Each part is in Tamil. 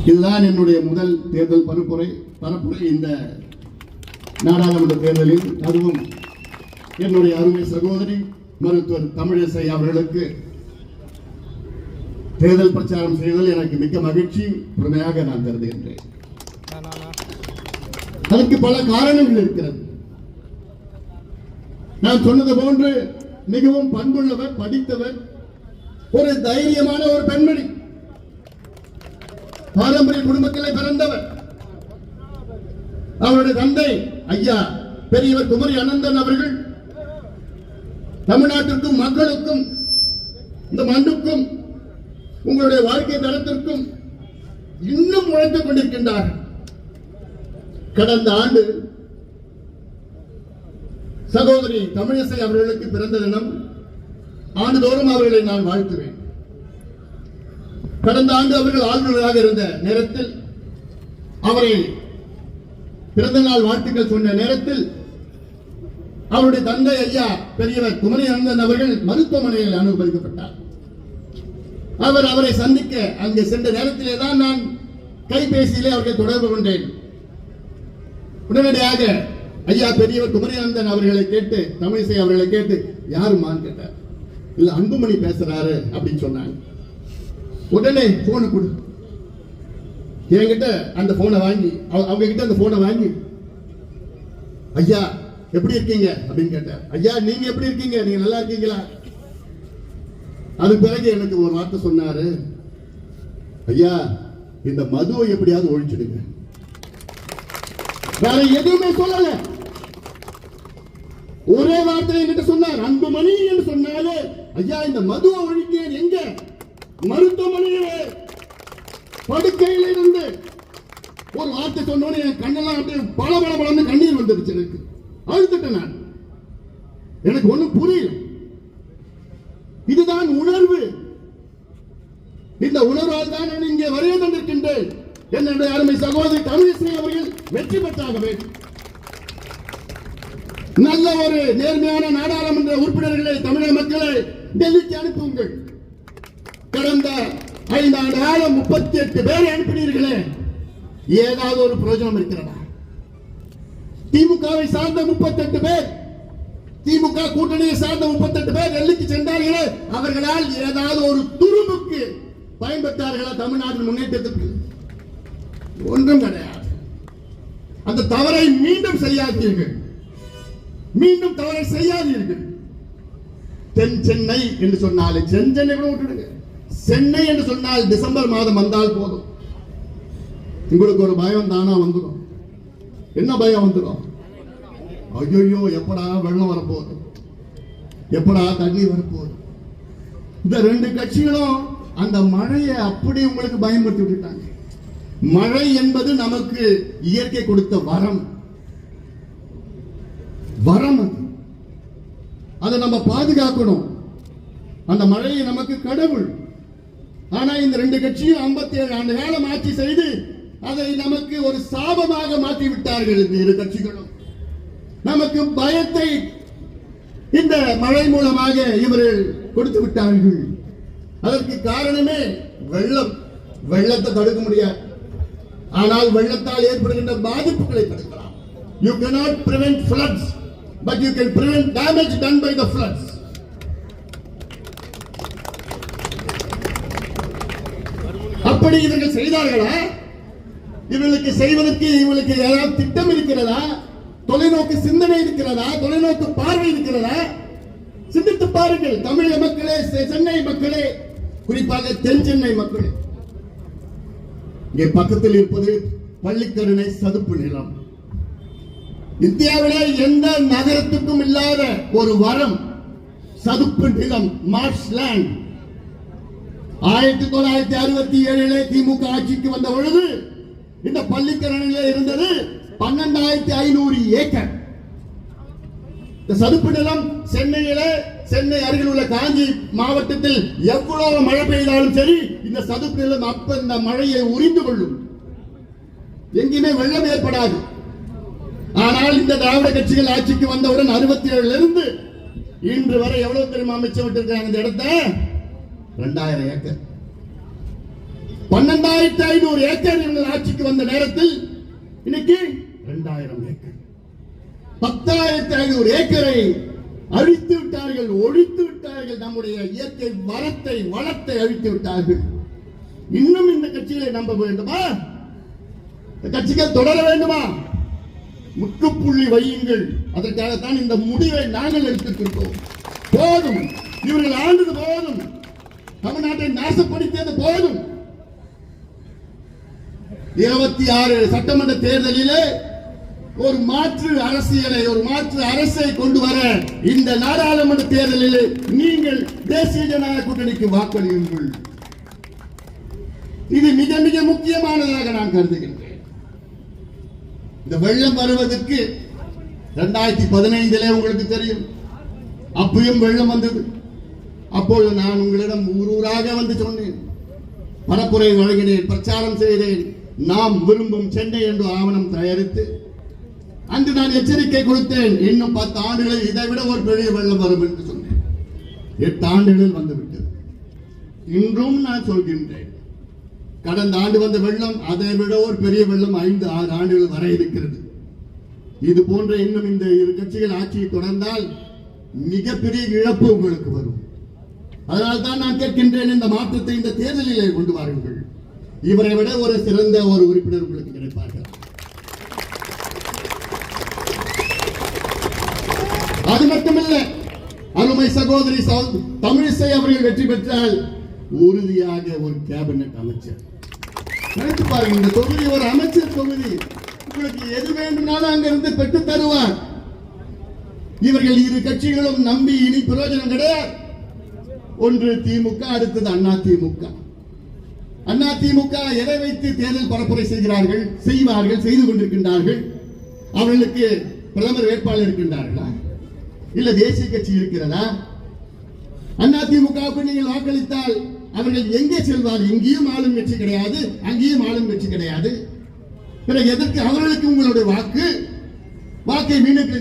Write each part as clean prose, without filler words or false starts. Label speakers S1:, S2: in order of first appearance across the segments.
S1: இதுதான் என்னுடைய முதல் தேர்தல் பரப்புரை இந்த நாடாளுமன்ற தேர்தலில். அதுவும் என்னுடைய அருமை சகோதரி மருத்துவர் தமிழிசை அவர்களுக்கு தேர்தல் பிரச்சாரம் செய்வதில் எனக்கு மிக்க மகிழ்ச்சி உண்மையாக நான் கருதுகின்றேன். அதற்கு பல காரணங்கள் இருக்கிறது. நான் சொன்னது போன்று மிகவும் பண்புள்ளவர், படித்தவர், ஒரு தைரியமான ஒரு பெண்மணி, பாரம்பரிய குடும்பத்திலே பிறந்தவர். அவருடைய தந்தை ஐயா பெரியவர் குமரி அனந்தன் அவர்கள் தமிழ்நாட்டிற்கும் மக்களுக்கும் இந்த மண்ணுக்கும் உங்களுடைய வாழ்க்கை தரத்திற்கும் இன்னும் உழைத்துக் கொண்டிருக்கின்றார்கள். கடந்த ஆண்டு சகோதரி தமிழிசை அவர்களுக்கு பிறந்த தினம். ஆண்டுதோறும் அவர்களை நான் வாழ்த்துவேன். கடந்த ஆண்டு அவர்கள் ஆளுநராக இருந்த நேரத்தில் அவரை பிறந்த நாள் வாழ்த்துக்கள் சொன்ன நேரத்தில் அவருடைய தந்தை ஐயா பெரியவர் குமரி அனந்தன் அவர்கள் மருத்துவமனையில் அனுமதிக்கப்பட்டார். அவர் அவரை சந்திக்க அங்கே சென்ற நேரத்திலே தான் நான் கைபேசியிலே அவர்களை தொடர்பு கொண்டேன். உடனடியாக ஐயா பெரியவர் குமரி அனந்தன் அவர்களை கேட்டு, தமிழிசை அவர்களை கேட்டு, யாருமான்னு கேட்டார். இல்ல அன்புமணி பேசுறாரு அப்படின்னு சொன்னாங்க. உடனே போனை கொடு, என்கிட்ட அந்த போனை வாங்கி, அவங்க கிட்ட அந்த போனை வாங்கி, ஐயா எப்படி இருக்கீங்க அப்படின்னு கேட்டார். ஐயா நீங்க எப்படி இருக்கீங்க, நீங்க நல்லா இருக்கீங்களா? அது பிறகு எனக்கு ஒரு வார்த்தை சொன்னாரு, ஐயா இந்த மதுவை எப்படியாவது ஒழிச்சிடுங்க. வேற எதுவுமே சொல்லல, ஒரே வார்த்தை என்கிட்ட சொன்னார், அன்புமணி என்று சொன்னாலே ஐயா இந்த மதுவை ஒழிக்க. எங்க மருத்துவமனையிலே படுக்கையில் இருந்து ஒரு வார்த்தை சொன்னோன்னு என் கண்ணெல்லாம் அப்படியே பல பல பலன்னு கண்ணீர் வந்துருச்சு. எனக்கு அழுதுட்டேன் நான். எனக்கு ஒண்ணும் புரியல. இதுதான் உணர்வு. இந்த உணர்வால் தான் நான் இங்கே வருகை தந்திருக்கின்றேன். என்னுடைய அருமை சகோதரி தமிழிசை அவர்கள் வெற்றி பெற்றாக வேண்டும். நல்ல ஒரு நேர்மையான நாடாளுமன்ற உறுப்பினர்களை தமிழக மக்களை டெல்லிக்கு அனுப்புங்கள். கடந்த 5 ஆண்டு காலம் 38 பேரை அனுப்பினீர்களே, ஏதாவது ஒரு பிரயோஜனம் இருக்கிறதா? திமுகவை சார்ந்த 38 பேர், திமுக கூட்டணியை சார்ந்த 38 பேர் டெல்லிக்கு சென்றார்களே, அவர்களால் ஏதாவது ஒரு துரும்புக்கு பயன்பட்டார்களா தமிழ்நாட்டின் முன்னேற்றத்திற்கு? ஒன்றும் கிடையாது. அந்த தவறை மீண்டும் செய்யாதீர்கள், மீண்டும் தவறை செய்யாதீர்கள். தென் சென்னை என்று சொன்னாலே, சென்னை கூட விட்டுடுங்க, சென்னை என்று சொன்னால் டிசம்பர் மாதம் வந்தால் போதும், உங்களுக்கு ஒரு பயம் தானா வந்துடும். என்ன பயம் வந்துடும்? ஐயோ எப்படா வெள்ளம் வரப்போகுது, எப்படா தண்ணி வரப்போகுது. இந்த 2 கட்சிகளும் அந்த மழையை அப்படி உங்களுக்கு பயன்படுத்தி விட்டுட்டாங்க. மழை என்பது நமக்கு இயற்கை கொடுத்த வரம், வரம் அது. அதை நம்ம பாதுகாக்கணும். அந்த மழையை நமக்கு கடவுள். ஆனா இந்த 2 கட்சியும் 57 ஆண்டு காலம் ஆட்சி செய்து அதை நமக்கு ஒரு சாபமாக மாற்றி விட்டார்கள். இந்த 2 கட்சிகளும் நமக்கு பயத்தை இந்த மழை மூலமாக இவர்கள் கொடுத்து விட்டார்கள். அதற்கு காரணமே வெள்ளம். வெள்ளத்தை தடுக்க முடியாது, ஆனால் வெள்ளத்தால் ஏற்படுகின்ற பாதிப்புகளை தடுக்கலாம். You cannot prevent floods, but you can prevent damage done by the floods. அப்படி இவர்கள் செய்தார்களா? இவர்களுக்கு செய்வதற்கு இவர்களுக்கு ஏதாவது திட்டம் இருக்கிறதா? தொலைநோக்கு சிந்தனை இருக்கிறதா? தொலைநோக்கு பார்வை இருக்கிறதா? சிந்தித்து பாருங்கள். தமிழக மக்களே, சென்னை மக்களே, குறிப்பாக தென் சென்னை மக்களே, இங்கே பக்கத்தில் இருப்பது பள்ளிக்கரணை சதுப்பு நிலம். இந்தியாவிலே எந்த நகரத்துக்கும் இல்லாத ஒரு வரம் சதுப்பு நிலம், மார்ஷ் லேண்ட். 1967 திமுக ஆட்சிக்கு வந்த பொழுது இந்த பள்ளிக்கரணையிலே இருந்தது 12,500 ஏக்கர். இந்த சதுப்பு நிலம் சென்னை அருகில் உள்ள காஞ்சி மாவட்டத்தில் எவ்வளவு மழை பெய்தாலும் சரி, இந்த சதுப்பு நிலம் அப்ப இந்த மழையை உறிந்து கொள்ளும், எங்கேயுமே வெள்ளம் ஏற்படாது. ஆனால் இந்த திராவிட கட்சிகள் ஆட்சிக்கு வந்தவுடன் 67 இருந்து இன்று வரை எவ்வளவு தெரியுமா அமைச்சு விட்டிருக்காங்க? இந்த இடத்தை 2000 ஏக்கர். 12,500 ஏக்கர் இவர்கள் ஆட்சிக்கு வந்த நேரத்தில் இன்னைக்கு 2,000 ஏக்கர், 10,500 ஏக்கரை அழித்து விட்டார்கள், ஒழித்து விட்டார்கள். நம்முடைய இயற்கை வளத்தை அழித்து விட்டார்கள். இன்னும் இந்த கட்சிகளை நம்ப வேண்டுமா? இந்த கட்சிகள் தொடர வேண்டுமா? முற்றுப்புள்ளி வையுங்கள். அதற்காகத்தான் இந்த முடிவை நாங்கள் எடுத்திருக்கிறோம். போதும், இவர்கள் ஆண்டது போதும், தமிழ்நாட்டை நாசப்படுத்தியது போதும். 26 சட்டமன்ற தேர்தலிலே ஒரு மாற்று அரசியலை, ஒரு மாற்று அரசை கொண்டு வர இந்த நாடாளுமன்ற தேர்தலில் நீங்கள் தேசிய ஜனநாயக கூட்டணிக்கு வாக்களியுங்கள். இது மிக மிக முக்கியமானதாக நான் கருதுகின்றேன். இந்த வெள்ளம் வருவதற்கு 2015 உங்களுக்கு தெரியும், அப்பயும் வெள்ளம் வந்தது. அப்போது நான் உங்களிடம் ஊராக வந்து சொன்னேன், பரப்புரை வழங்கினேன், பிரச்சாரம் செய்தேன். நாம் விரும்பும் சென்னை என்று ஆவணம் தயாரித்து அன்று நான் எச்சரிக்கை கொடுத்தேன். இன்னும் 10 ஆண்டுகளில் இதை விட ஒரு பெரிய வெள்ளம் வரும் என்று சொன்னேன். 8 ஆண்டுகள் வந்துவிட்டது. இன்றும் நான் சொல்கின்றேன், கடந்த ஆண்டு வந்த வெள்ளம் அதை விட ஒரு பெரிய வெள்ளம் 5-6 ஆண்டுகள் வர இருக்கிறது. இது போன்ற இன்னும் இந்த இரு கட்சிகள் ஆட்சியை தொடர்ந்தால் மிகப்பெரிய இழப்பு உங்களுக்கு வரும். அதனால் தான் நான் கேட்கின்றேன், இந்த மாற்றத்தை இந்த தேர்தலிலே கொண்டு வாருங்கள். இவரை விட ஒரு சிறந்த ஒரு உறுப்பினர் உங்களுக்கு கிடைப்பார்கள். அது மட்டுமல்ல, அருமை சகோதரி தமிழிசை அவர்கள் வெற்றி பெற்றால் உறுதியாக ஒரு கேபினெட் அமைச்சர். நினைத்து பாருங்க, இந்த தொகுதி ஒரு அமைச்சர் தொகுதி. உங்களுக்கு எது வேண்டும்னாலும் அங்கிருந்து பெற்று தருவார். இவர்கள் இரு கட்சிகளும் நம்பி இனி பிரயோஜனம் கிடையாது. ஒன்று திமுக, அடுத்தது அதிமுக. அதிமுக எதை வைத்து தேர்தல் பரப்புரை செய்வார்கள், செய்து கொண்டிருக்கின்றார்கள். அவர்களுக்கு பிரதமர் வேட்பாளர் இருக்கின்றார்களா? இல்ல தேசிய கட்சி இருக்கிறதா? அதிமுகவுக்கு நீங்கள் வாக்களித்தால் அவர்கள் எங்கே செல்வார்? எங்கேயும் ஆளும் கட்சி கிடையாது, அங்கேயும் ஆளும் கட்சி கிடையாது. பிறகு எதற்கு அவர்களுக்கு உங்களுடைய வாக்கை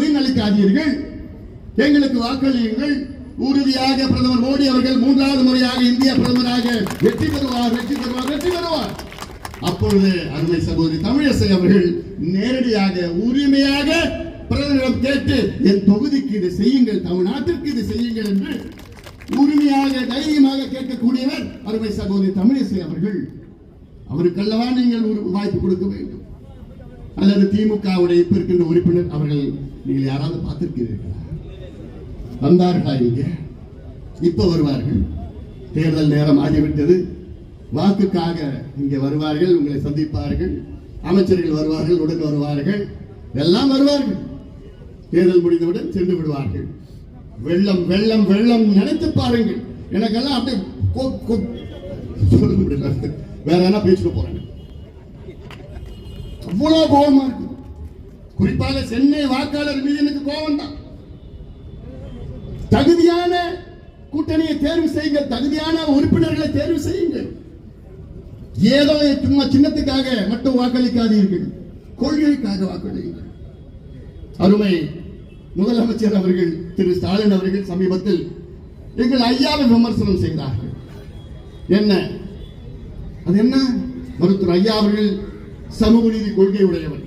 S1: வீணளிக்காதீர்கள். எங்களுக்கு வாக்களியுங்கள். உறுதியாக பிரதமர் மோடி அவர்கள் 3வது முறையாக இந்திய பிரதமராக வெற்றி பெறுவார். அப்பொழுது அருமை சகோதரி தமிழிசை அவர்கள் நேரடியாக உரிமையாக பிரதமரிடம் கேட்டு, என் தொகுதிக்கு இதை செய்யுங்கள், தமிழ்நாட்டிற்கு இதை செய்யுங்கள் என்று உரிமையாக தைரியமாக கேட்கக்கூடியவர் அருமை சகோதரி தமிழிசை அவர்கள். அவருக்கல்லவா நீங்கள் ஒரு வாய்ப்பு கொடுக்க வேண்டும். அல்லது திமுகவுடைய இப்ப இருக்கின்ற உறுப்பினர் அவர்கள் நீங்கள் யாராவது பார்த்திருக்கிறீர்களா? வந்தார்களா? இங்க இப்ப வருவார்கள். தேர்தல் நேரம் ஆகிவிட்டது. வாக்குக்காக இங்கே வருவார்கள், உங்களை சந்திப்பார்கள். அமைச்சர்கள் வருவார்கள், உடன் வருவார்கள், எல்லாம் வருவார்கள். தேர்தல் முடிந்தவுடன் சென்று விடுவார்கள். வெள்ளம் வெள்ளம் வெள்ளம் நினைத்து பாருங்கள். எனக்கெல்லாம் அப்படியே சொல்ல முடியல, வேற என்ன பேசிட்டு போறாங்க. அவ்வளவு கோபமா இருக்கு. குறிப்பாக சென்னை வாக்காளர் மீது எனக்கு கோபம் தான். தகுதியான கூட்டணியை தேர்வு செய்யுங்கள், தகுதியான உறுப்பினர்களை தேர்வு செய்யுங்கள். ஏதோ சும்மா சின்னத்துக்காக மட்டும் வாக்களிக்காதீர்கள், கொள்கைக்காக வாக்களியுங்கள். அருமை முதலமைச்சர் அவர்கள் திரு ஸ்டாலின் அவர்கள் சமீபத்தில் எங்கள் ஐயாவை விமர்சனம் செய்தார்கள். என்ன அது? என்ன? மருத்துவர் ஐயா அவர்கள் சமூக நீதி கொள்கை உடையவர்.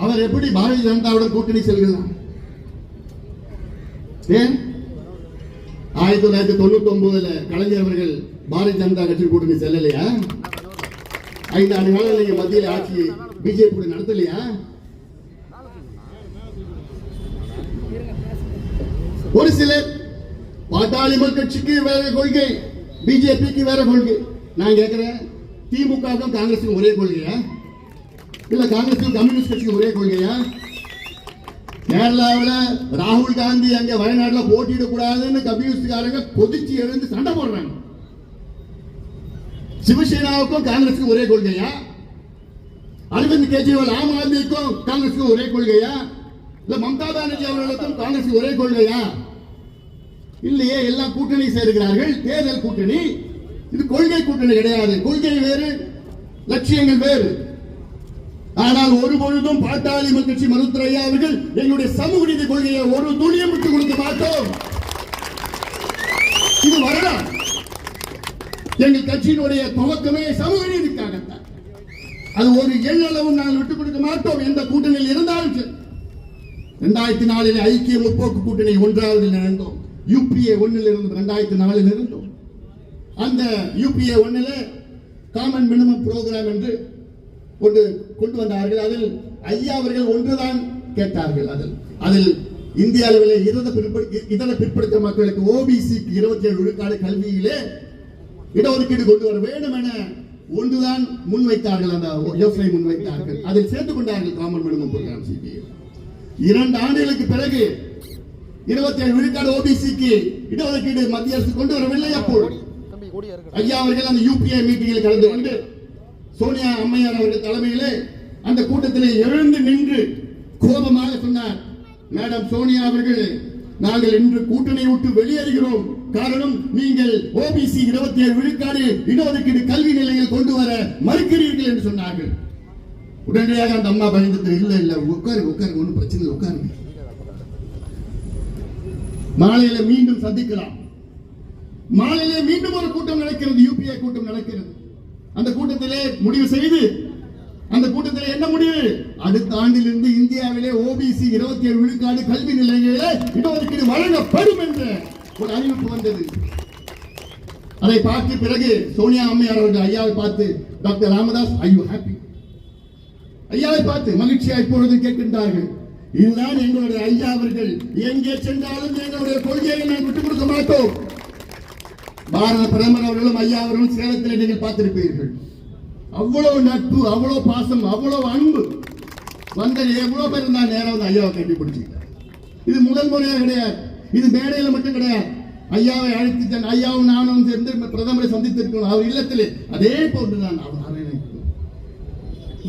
S1: அவர் எப்படி பாரதிய ஜனதாவுடன் கூட்டணி செல்கிறார்? ஏன் 1999 கலைஞர் அவர்கள் பாரதிய ஜனதா கட்சி கூட்டணி செல்லலையா? 5 ஆண்டு காலம் நீங்க மத்தியில் ஆட்சி பிஜேபி நடத்தலையா? ஒரு சிலர் பாட்டாளி மக்கள் கட்சிக்கு வேற கொள்கை, பிஜேபிக்கு வேற கொள்கை. நான் கேட்கிறேன், திமுகவுக்கும் காங்கிரஸுக்கும் ஒரே கொள்கையா? இல்ல காங்கிரஸுக்கும் கம்யூனிஸ்ட் கட்சிக்கும் ஒரே கொள்கையா? கேரளாவில் ராகுல் காந்தி அங்க வயநாடுல போட்டியிட கூடாதுன்னு கம்யூனிஸ்ட்காரங்க கொதிச்சு எழுந்து சண்டை போடுறாங்க. சிவசேனாவுக்கும் காங்கிரஸுக்கும் ஒரே கொள்கையா? அரவிந்த் கெஜ்ரிவால் ஆம் ஆத்மிக்கும் காங்கிரஸுக்கும் ஒரே கொள்கையா? இல்ல மம்தா பானர்ஜி அவர்களுக்கும் காங்கிரஸ் ஒரே கொள்கையா? இல்லையே, எல்லாம் கூட்டணி சேர்க்கிறார்கள். தேர்தல் கூட்டணி, இது கொள்கை கூட்டணி கிடையாது. கொள்கை வேறு, லட்சியங்கள் வேறு. ஆனால் ஒரு பொழுதும் பாட்டாளி மக்கள் கட்சி மருத்துவர் ஐயா அவர்கள் எங்களுடைய சமூக நீதி கொள்கையை ஒரு துணியம் விட்டு கொடுக்க மாட்டோம். இது வரலாம். எங்கள் கட்சியினுடைய துவக்கமே சமூக நீதிக்காகத்தான். அது ஒரு எண்ணளவும் நாங்கள் விட்டுக் கொடுக்க மாட்டோம். எந்த கூட்டணியில் இருந்தாலும் 2004 ஐக்கிய முற்போக்கு கூட்டணி ஒன்றாவது நடந்தோம். UPA 1 இருந்து 2004 இருந்தோம். அந்த UPA 1 காமன் மினிமம் புரோகிராம் என்று கொண்டு வந்தார்கள். அதில் ஐயா அவர்கள் ஒன்றுதான் கேட்டார்கள். அதில் இந்திய அளவில் இதர பிற்படுத்த மக்களுக்கு OBC-க்கு 27 விழுக்காடு கல்வியிலே இடஒதுக்கீடு கொண்டு வர வேண்டும் என ஒன்றுதான் முன்வைத்தார்கள். அந்த யோசனை முன்வைத்தார்கள். அதில் சேர்த்துக் கொண்டார்கள் காமன் மினிமம் புரோகிராம் CPA. 2 ஆண்டுகளுக்கு பிறகு 27 விழுக்காடு OBC-க்கு இடஒதுக்கீடு மத்திய அரசு கொண்டு வரவில்லை. அப்போது ஐயா அவர்கள் அந்த UPA மீட்டிங்கில் கலந்து கொண்டு சோனியா அம்மையார் அவர்கள் தலைமையிலே அந்த கூட்டத்தில் எழுந்து நின்று கோபமாக சொன்னார், மேடம் சோனியா அவர்கள், நாங்கள் இன்று கூட்டணி விட்டு வெளியேறுகிறோம். காரணம், நீங்கள் OBC 27 விழுக்காடு இடஒதுக்கீடு கல்வி நிலையில் கொண்டு வர மறுக்கிறீர்கள் என்று சொன்னார்கள். உடனடியாக அந்த அம்மா பயந்து, இல்ல உட்காருங்க ஒன்றும் பிரச்சனை இல்லை, உட்காருங்க, மாலையில மீண்டும் சந்திக்கலாம். மாலையிலே மீண்டும் ஒரு கூட்டம் நடக்கிறது, UPA கூட்டம் நடக்கிறது. அந்த கூட்டத்திலே முடிவு செய்து, அந்த கூட்டத்தில் என்ன முடிவு? அடுத்த ஆண்டிலிருந்து இந்தியாவிலே OBC 27 விழுக்காடு கல்வி நிலையிலே இடஒதுக்கீடு வழங்கப்படும் என்ற ஒரு அறிவிப்பு வந்தது. அதை பார்த்து பிறகு சோனியா அம்மையார் அவர்கள் ஐயாவை பார்த்து, doctor Ramadoss, are you happy? ஐயாவை பார்த்து மகிழ்ச்சியா இப்பொழுது கேட்கின்றார்கள். இதுதான் எங்களுடைய ஐயா அவர்கள். எங்கே சென்றாலும் எங்களுடைய கொள்கையை நாங்கள் விட்டுக் கொடுக்க மாட்டோம். பாரத பிரதமர் அவர்களும் ஐயா அவர்களும் சேலத்தில் நீங்கள் பார்த்திருப்பீர்கள். அவ்வளவு நட்பு, அவ்வளவு பாசம், அவ்வளவு அன்பு. வந்த எவ்வளவு பேர் இருந்தா நேரம் வந்து ஐயாவை கட்டி பிடிச்சிக்கிட்டார். இது முதல் முறையாக கிடையாது, இது மேடையில மட்டும் கிடையாது. ஐயாவை அழைத்து ஐயாவும் நானும் சேர்ந்து பிரதமரை சந்தித்திருக்கணும். அவர் இல்லத்திலே அதே போன்றுதான் அவர்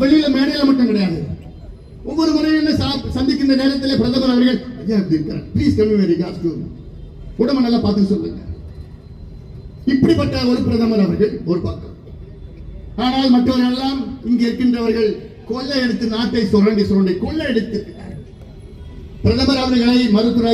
S1: வெளியில மேடையில மட்டும் கிடையாது. ஒவ்வொரு முறையும் சந்திக்கின்ற நேரத்தில் பிரதமர் அவர்கள், ஐயா எப்படி இருக்கிறார், ப்ளீஸ் கம் வெரி காஸ்ட், உடம்பு நல்லா பார்த்து சொல்லுங்க. இப்படிப்பட்ட ஒரு பிரதமர் அவர்கள் ஒரு பக்கம். ஆனால் மற்றவர்கள் எல்லாம் இங்கே இருக்கின்றவர்கள் கொள்ளை எடுத்து நாட்டை சுரண்டி கொள்ளை எடுத்து பிரதமர் அவர்களை மருத்துவ